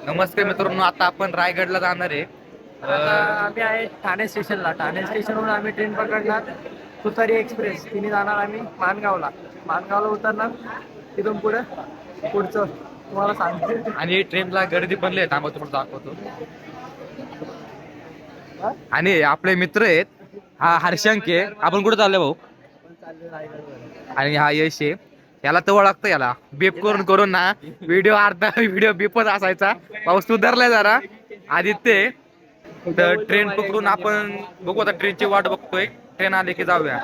नमस्कार मित्रांनो, आता आपण रायगडला जाणार आहे. आता आम्ही आहे ठाणे स्टेशनला. ठाणे स्टेशनवरून आम्ही ट्रेन पकडणार तुतारी एक्सप्रेस. तिने जाणार आम्ही माणगावला उतरणार. तिथून पुढचं तुम्हाला सांगतो. आणि ट्रेनला गर्दी पण लय, थांबा तुम्हाला दाखवतो. आणि आपले मित्र आहेत, हा हर्षंक आहे. आपण कुठे चाललोय भाऊ? आणि हा यश आहे. याला तर ओळखतं, याला बीप करून करून ना व्हिडिओ अर्धा व्हिडिओ बीपच असायचा. पाऊस सुधारलाय जरा. आदित्य आहे. तर ट्रेन पकडून आपण बघू, आता ट्रेनची वाट बघतोय. ट्रेन आले की जाऊया.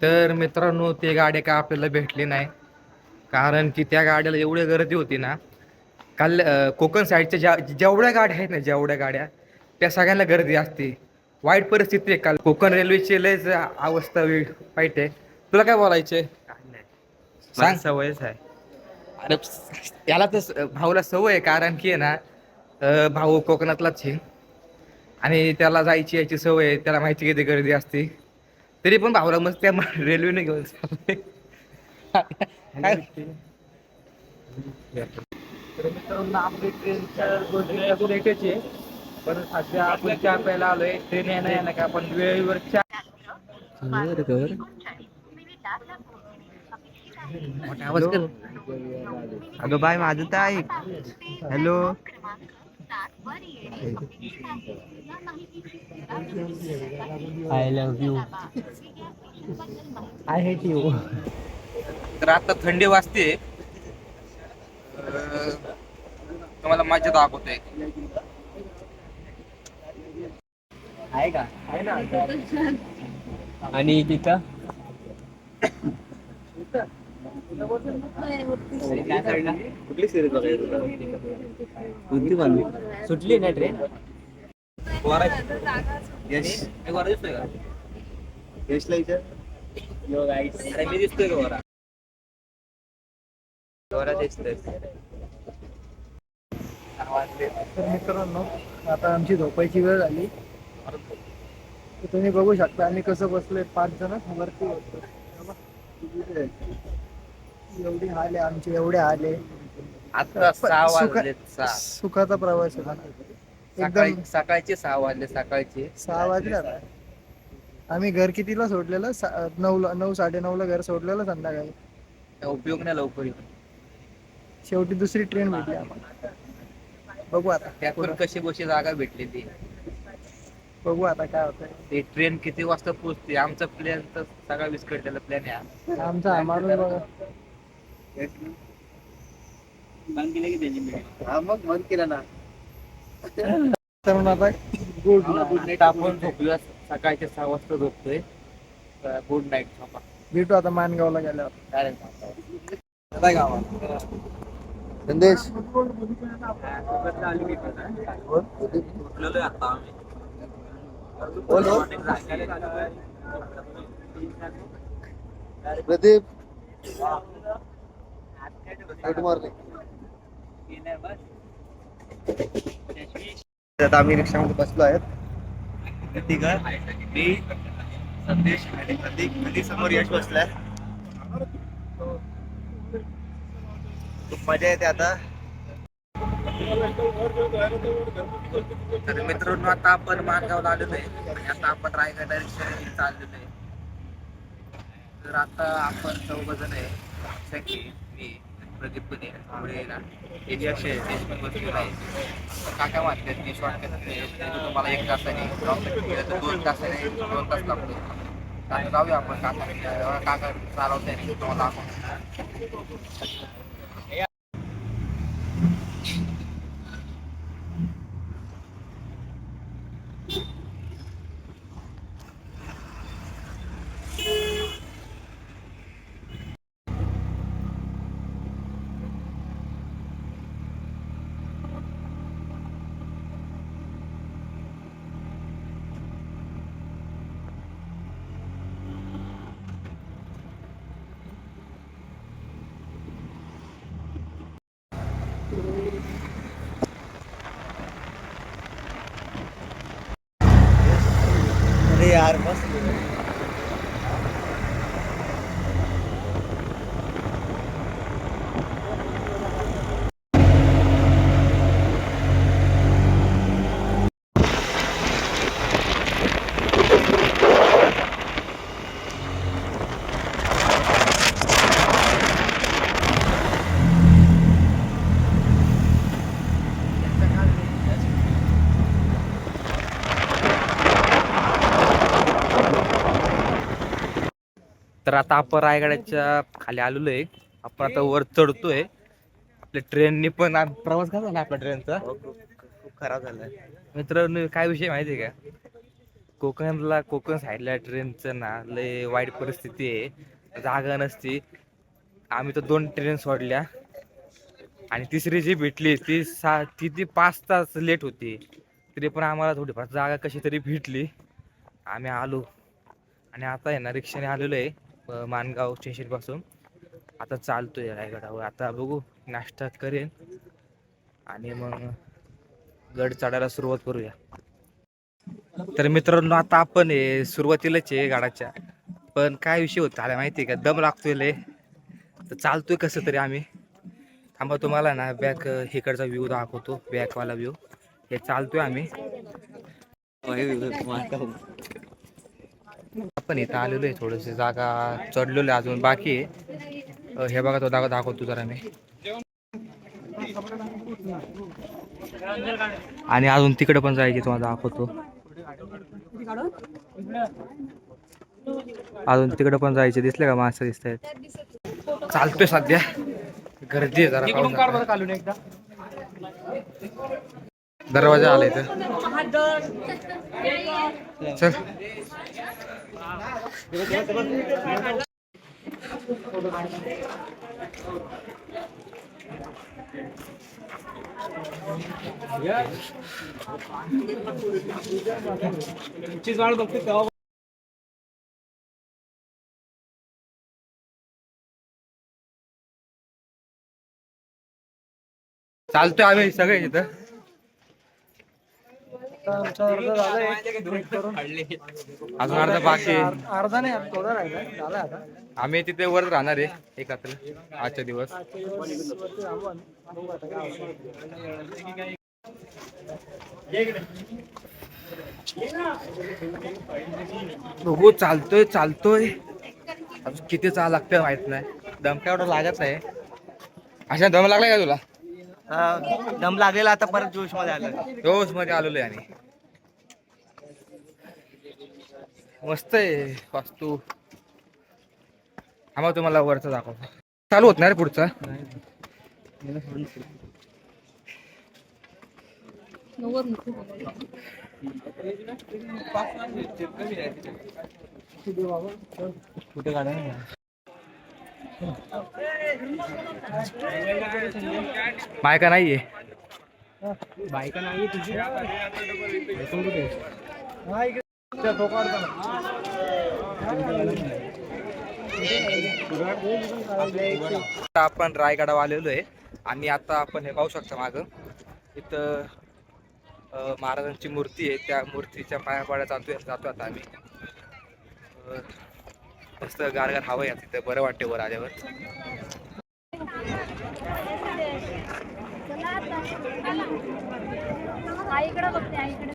तर मित्रांनो, ती गाडी काय आपल्याला भेटली नाही, कारण की त्या गाड्याला एवढी गर्दी होती ना. काल कोकण साईडच्या जेवढ्या गाड्या आहेत ना, जेवढ्या गाड्या, त्या सगळ्यांना गर्दी असते. वाईट परिस्थिती आहे. काल कोकण रेल्वेची लयच अवस्था वाईट आहे. तुला काय बोलायचंय? सांग. सवयच आहे. अरे याला तर भाऊला सवय आहे, कारण की आहे ना, भाऊ कोकणातलाच आहे आणि त्याला जायची याची सवय आहे. त्याला माहिती किती गर्दी असते, तरी पण भाऊला मस्त त्या रेल्वेने घेऊन चाललंय. काय तर मित्रांनो, आपली ट्रेनच्या लेटेच आहे. पण सध्या आपण चहा प्यायला आलोय. ट्रेन येणं का आपण वेळेवर चहा. मोठा आवाज कर. अगं बाय, माझं तर ऐक. Hello. I love you. I hate you. तर आता थंडी वाजते. तुम्हाला मजा दाखवतोय. आहे का? आहे ना. आणि तिथं कुठली सिरीज बघायची? सुटली ना ट्रेन. यश दिसतोय का? यशला इथं अरे मी दिसतोय का बरा? दिसतोय. तर मित्रांनो, आता आमची झोपायची वेळ झाली. तर तुम्ही बघू शकता आम्ही कसं बसलोय. 5 जण वरती बसलो. एवढी हाल आहे आमची, एवढे हाल आहे. आता 6 वाजले. सुखाचा प्रवास होता एकदम. सकाळचे 6 वाजले. सकाळचे 6 वाजले. आता आम्ही घर कितीला सोडलेलं? 9 9:30ला घर सोडलेलं संध्याकाळी. उपयोग नाही लवकर येऊन. शेवटी दुसरी ट्रेन भेटली आम्हाला. बघू आता त्यात पण कशी बशी जागा भेटली ती. बघू आता काय होतंय. ते ट्रेन किती वाजता पोहोचते? आमचा प्लॅन तर सगळा विस्कटलेला प्लॅन आहे. आमचा माणूस बघा. हा मग बंद केला ना. तर आता गुड नाईट. आपण झोपूया. सकाळचे 6 वाजता झोपतोय. Good night. झोपा. भेटू आता मानगावला गेल्यावर. काय गावात संदेश प्रदीप, गुड मॉर्निंग. आता आम्ही रिक्षामध्ये बसलो आहेत. मी, संदेश आणि प्रतीक. कधी समोर यश बसलाय. खूप मजा येते आता. तर मित्रांनो, आता आपण माणगावला आलेलो आहे आणि आता आपण रायगड डायरेक्शन चाललेलो आहे. तर आता आपण 4 जण आहे. सखी, मी, प्रदीप पण आहे. पुढे ना पण बसलेला आहे. काका म्हणतात की शॉर्टकट तुम्हाला 1 तासाने, 2 तासाने, 2 तास लागतो. आता जाऊया आपण. काका चालवत आहे तुम्हाला दाखवतो. यार मस्त. तर आता आपण रायगडाच्या खाली आलेलो आहे. आपण आता वर चढतोय. आपल्या ट्रेननी पण प्रवास कसा झाला आपला ट्रेनचा. खूप खराब झालाय मित्रांनो काय विषय माहिती आहे का, कोकण साईडला ट्रेनचं ना लय वाईट परिस्थिती आहे, जागा नसती. आम्ही तर 2 ट्रेन सोडल्या आणि तिसरी जी भेटली ती 5 तास लेट होती. तरी पण आम्हाला थोडीफार जागा कशी तरी भेटली, आम्ही आलो. आणि आता आहे ना रिक्षाने आलेलो आहे माणगाव स्टेशन पासून. आता चालतोय रायगडावर. आता बघू नाश्ता करेन आणि मग गड चढायला सुरुवात करूया. तर मित्रांनो आता आपण सुरुवातीलाच आहे गडाच्या, पण काय विषय होता आला माहिती आहे का, दम लागतोय लय. तर चालतोय कसं तरी आम्ही. थांबा तुम्हाला ना बॅक इकडचा व्ह्यू दाखवतो, बॅकवाला व्ह्यू. हे चालतोय आम्ही. आपण इथं आलेलो आहे, थोडीशी जागा चढलेलो आहे, अजून बाकी आहे. हे बघा तो जागा दाखवतो जरा मी. आणि अजून तिकडे पण जायचे तुम्हाला दाखवतो. अजून तिकडे पण जायचे. दिसले का माणसं दिसत आहेत. चालतोय सध्या गर्दी आहे जरा. दरवाजा आलाय तर चल. चालतोय आम्ही सगळे इथं. अजून अर्धा बाकी आहे. अर्धा नाही थोडा राहिला, झाला आता. आम्ही तिथे वर राहणार आहे एकत्र आजच्या दिवस. बघू चालतोय. अजून किती चाल लागतं माहित नाही. दम काय एवढं लागत नाही. अशा दम लागलाय का तुला? दम लागलेला, आता परत जोश मध्ये आलं. जोश मध्ये आलेलो आहे. आणि मस्त आहे वास्तू. आम्हाला तुम्हाला वरचा दाखवतो. चालू होत नाही रे पुढचा. कुठे काढा बायका नाहीये. बायका नाही तुझी. आपण रायगडावर आलेलो आहे आणि आता आपण हे पाहू शकता मागं इथं महाराजांची मूर्ती आहे. त्या मूर्तीच्या पाया पडायला जातो आता आम्ही. मस्त गारगार हवं आहे तिथं, बरं वाटते वर आल्यावर. आईकडे बघते, आईकडे.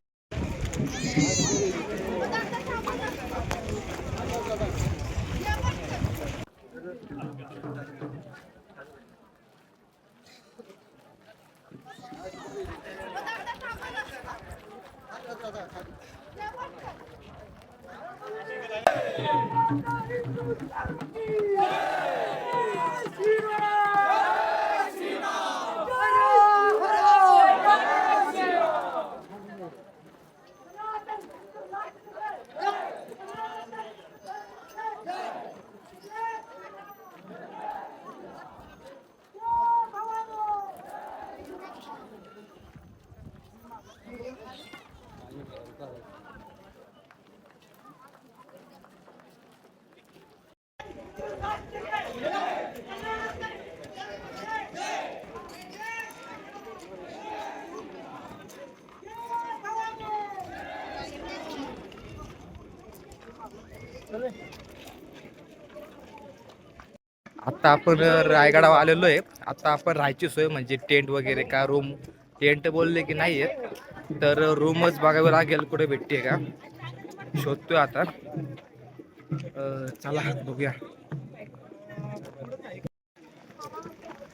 आता आपण रायगडावर आलेलो आहे. आता आपण राहायची सोय म्हणजे टेंट वगैरे का रूम, टेंट बोलले की नाही आहेत तर रूमच बघावी लागेल कुठे भेटते का, शोधतोय आता. चला बघूया.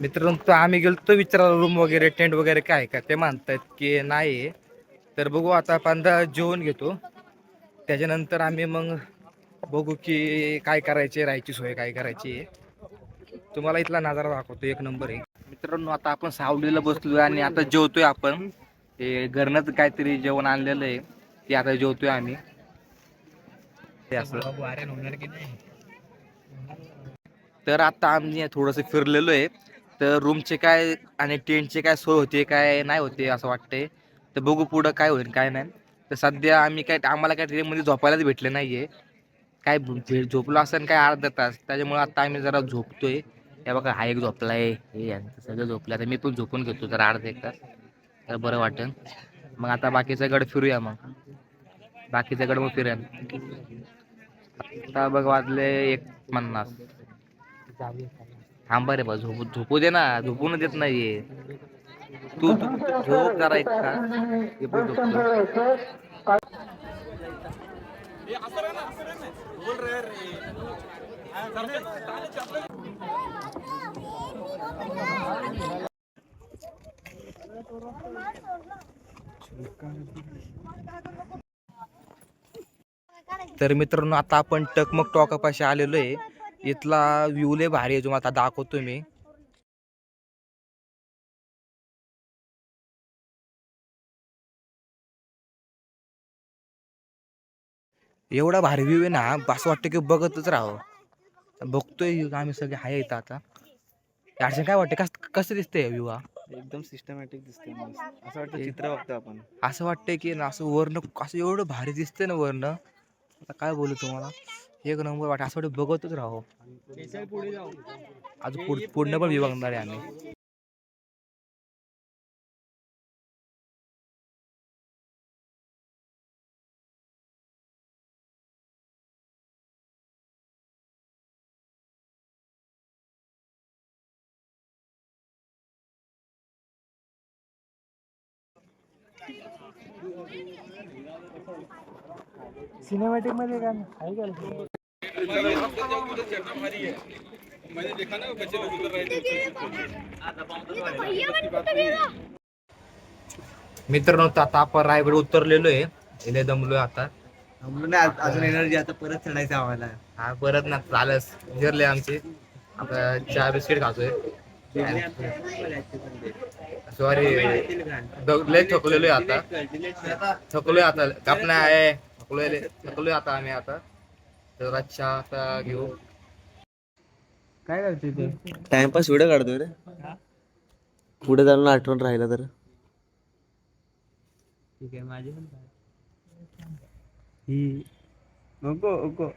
मित्रांनो तर आम्ही गेलतो विचारायला रूम वगैरे टेंट वगैरे काय का, ते म्हणतात की नाही. तर बघू आता पंधरा जेवण घेतो, त्याच्यानंतर आम्ही मग बघू की काय करायचे, राहायची सोय काय करायची. तुम्हाला इथला नजारा दाखवतो, एक नंबर आहे. मित्रांनो आता आपण सावलीला बसलोय आणि आता जेवतोय आपण. ते घरनंच काहीतरी जेवण आणलेलं आहे ते आता जेवतोय आम्ही. ते असं तर आता आम्ही थोडंसं फिरलेलो आहे. तर रूमचे काय आणि टेंटचे काय सोय होते काय नाही होते असं वाटतंय. तर बघू पुढं काय होईल काय नाही. तर सध्या आम्हाला काय ट्रेनमध्ये झोपायलाच भेटले नाहीये. काय झोपलो असेल काय अर्धा तास, त्याच्यामुळे आता आम्ही जरा झोपतोय. हे बघा हा एक झोपलाय, हे यांचं सगळं झोपलं. आता मी पण झोपून घेतो जरा अर्धा एक तास, तर बरं वाटेल. मग आता बाकीचं गड फिरूया, मग बाकीचं गड मग फिरूया. आता बघ वाजले 1:50. थांबा रे बा, झोपू दे ना, झोपून देत नाहीये तू झोप जरा एक तास, हे पण झोपतो. तर मित्रांनो आता आपण टकमक टॉकापाशी आलेलो आहे. इथला व्ह्यू लय भारी आहे, जो आता दाखवतो मी. एवढा भारी व्ह्यू आहे ना, असं वाटतं की बघतच राहावं. बघतोय आम्ही सगळे हाय येतं आता. यार काय वाटतं, कसं दिसतंय व्ह्यू हा? एकदम सिस्टमॅटिक दिसते, असं वाटतं चित्र बघतो आपण. असं वाटतंय की ना, असं वर्ण असं एवढं भारी दिसतंय ना वर्ण. आता काय बोलू तुम्हाला, एक नंबर वाटत, असं वाटतं बघतच राहावं. अजून पुढनं पण व्ह्यू बघणार आहे आम्ही. सिनेमॅटिक मध्ये काय आहे का? मित्रांनो आता आपण रायगड उतरलेलो आहे, इथे दमलोय आता. अजून एनर्जी, आता परत चढायचं आम्हाला. हा परत ना चालस जिरले आमचे. आता चहा बिस्किट खातोय. सॉरी लय थकलेलोय आता. थकलोय आता कापणा आहे, थकलोय आता आम्ही आता. तर अच्छा आता घेऊ. काय करते ते? टाइमपास व्हिडिओ काढतोय रे, पुढे जाऊन आठवण राहिलं तर. ठीक आहे, माझी पण ही नको.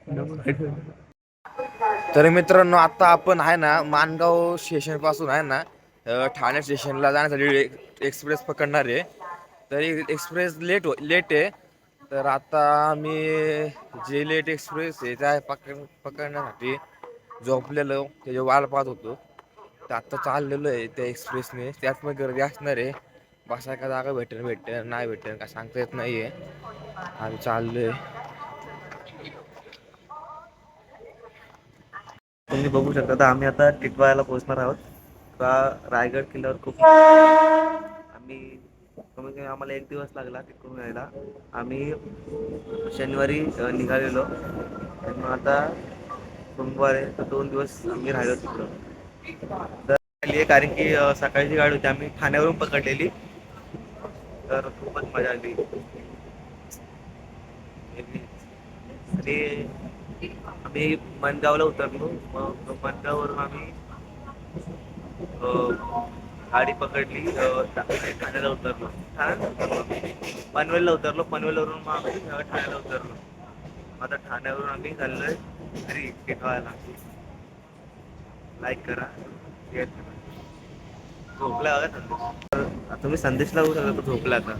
तर मित्रांनो आता आपण आहे ना माणगाव स्टेशन पासून आहे ना ठाणे स्टेशनला जाण्यासाठी एक्सप्रेस पकडणार आहे. तर एक्सप्रेस लेट आहे. तर आता आम्ही जे लेट एक्सप्रेस आहे त्या पकडण्यासाठी झोपलेलो, त्याची वाट पाहत होतो. तर आता चाललेलो आहे त्या एक्सप्रेसने. त्यात मग गर्दी असणार आहे, बसाय का जागा भेटेल नाही भेटेल का सांगता येत नाही आहे. आम्ही चाललोय. तुम्ही बघू शकता, तर आम्ही आता टिटवाळ्याला पोहोचणार आहोत. रायगड किल्ल्यावर खूप आम्ही कमीत कमी आम्हाला 1 दिवस लागला तिकडून यायला. आम्ही शनिवारी निघालेलो आणि मग आता सोमवारी, तर 2 दिवस आम्ही राहिलो तिकडं. तर कारण की सकाळची गाडी होती, आम्ही ठाण्यावरून पकडलेली, तर खूपच मजा आली. आणि आम्ही मनगावला उतरलो. मग मनगाववरून आम्ही गाडी पकडली, ठाण्याला उतरलो. पनवेलला उतरलो. पनवेलवरून मग आम्ही ठाण्याला उतरलो. आता ठाण्यावरून आम्ही चाललोय घरी टिटवाळ्याला. लाईक करा, शेअर करा. झोपला तुम्ही संदेशला होऊ शकता, तो झोपला आता.